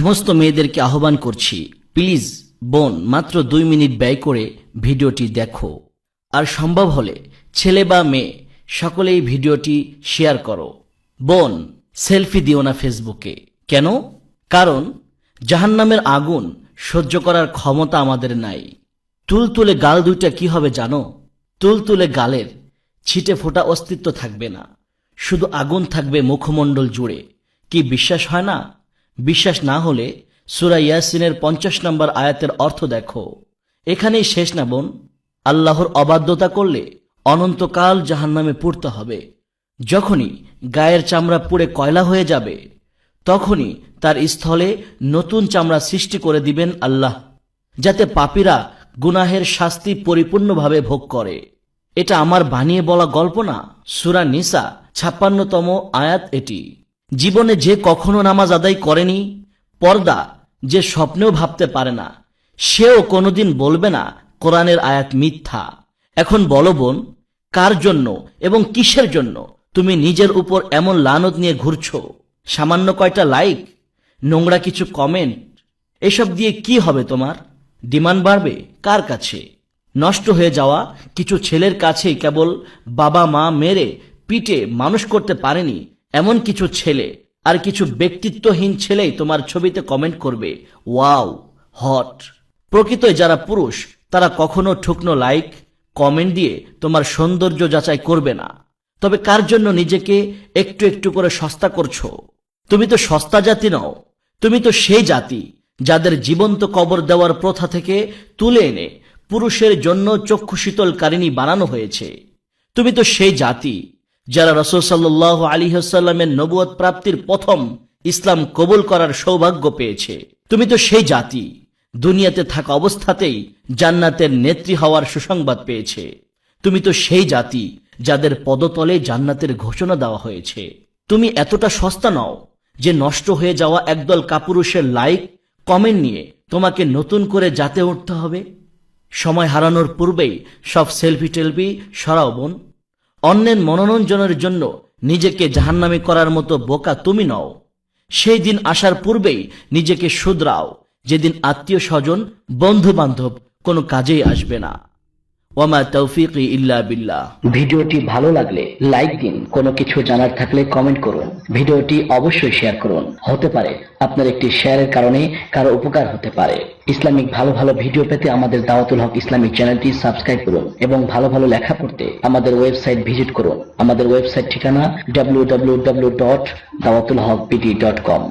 সমস্ত মেয়েদেরকে আহ্বান করছি, প্লিজ বোন মাত্র 2 মিনিট ব্যয় করে ভিডিওটি দেখো, আর সম্ভব হলে ছেলে বা মেয়ে সকলেই ভিডিওটি শেয়ার করো। বোন, সেলফি দিও না ফেসবুকে। কেন? কারণ জাহান্নামের আগুন সহ্য করার ক্ষমতা আমাদের নাই। তুলতুলে গাল দুইটা কি হবে জানো? তুলতুলে গালের ছিটে ফোটা অস্তিত্ব থাকবে না, শুধু আগুন থাকবে মুখমণ্ডল জুড়ে। কি বিশ্বাস হয় না? বিশ্বাস না হলে সূরা ইয়াসিনের 50 নম্বর আয়াতের অর্থ দেখো। এখানেই শেষ না বোন। আল্লাহর অবাধ্যতা করলে অনন্তকাল জাহান্নামে পুড়তে হবে। যখনই গায়ের চামড়া পুড়ে কয়লা হয়ে যাবে, তখনই তার স্থলে নতুন চামড়া সৃষ্টি করে দিবেন আল্লাহ, যাতে পাপীরা গুনাহের শাস্তি পরিপূর্ণভাবে ভোগ করে। এটা আমার বানিয়ে বলা গল্প না, সূরা নিসা 56তম আয়াত এটি। জীবনে যে কখনো নামাজ আদায় করেনি, পর্দা যে স্বপ্নেও ভাবতে পারে না, সেও কোনোদিন বলবে না কোরআনের আয়াত মিথ্যা। এখন বলো বোন, কার জন্য এবং কিসের জন্য তুমি নিজের উপর এমন লানত নিয়ে ঘুরছো? সামান্য কয়টা লাইক, নোংরা কিছু কমেন্ট, এসব দিয়ে কি হবে তোমার? ডিমান্ড বাড়বে কার কাছে? নষ্ট হয়ে যাওয়া কিছু ছেলের কাছেই কেবল বাবা মা মেরে পিটে মানুষ করতে পারেনি এমন কিছু ছেলে আর কিছু ব্যক্তিত্বহীন ছেলেই তোমার ছবিতে কমেন্ট করবে ওয়াও, হট। প্রকৃতই যারা পুরুষ তারা কখনো ঠুকনো লাইক কমেন্ট দিয়ে তোমার সৌন্দর্য যাচাই করবে না। তবে কার জন্য নিজেকে একটু একটু করে সস্তা করছো? তুমি তো সস্তা জাতি নও, তুমি তো সেই জাতি যাদের জীবন্ত কবর দেওয়ার প্রথা থেকে তুলে এনে পুরুষের জন্য চক্ষু শীতলকারিণী বানানো হয়েছে। তুমি তো সেই জাতি যারা রাসূল সাল্লাল্লাহু আলাইহি ওয়াসাল্লামের নবুয়ত প্রাপ্তির প্রথম ইসলাম কবুল করার সৌভাগ্য পেয়েছে। তুমি তো সেই জাতি দুনিয়াতে থাকা অবস্থাতেই জান্নাতের নেত্রী হওয়ার সুসংবাদ পেয়েছে। তুমি তো সেই জাতি যাদের পদতলে জান্নাতের ঘোষণা দেওয়া হয়েছে। তুমি এতটা সস্তা নও যে নষ্ট হয়ে যাওয়া একদল কাপুরুষের লাইক কমেন্ট নিয়ে তোমাকে নতুন করে জাতে উঠতে হবে। সময় হারানোর পূর্বেই সব সেলফি টেলফি সরাও বোন। অন্যের মনোরঞ্জনের জন্য নিজেকে জাহান্নামী করার মতো বোকা তুমি নও। সেই দিন আসার পূর্বেই নিজেকে শুধরাও, যেদিন আত্মীয় স্বজন বন্ধু বান্ধব কোনো কাজেই আসবে না। ওয়ামা তৌফিকি ইল্লা বিল্লাহ। ভিডিওটি ভালো লাগলে লাইক দিন, কোনো কিছু জানার থাকলে কমেন্ট করুন, ভিডিওটি অবশ্যই শেয়ার করুন। হতে পারে আপনার একটি শেয়ারের কারণে কারো উপকার হতে পারে। ইসলামিক ভালো ভালো ভিডিও পেতে আমাদের দাওয়াতুল হক ইসলামিক চ্যানেলটি সাবস্ক্রাইব করুন এবং ভালো ভালো লেখা পড়তে আমাদের ওয়েবসাইট ভিজিট করুন। আমাদের ওয়েবসাইট ঠিকানা www.dawatulhaqpt.com।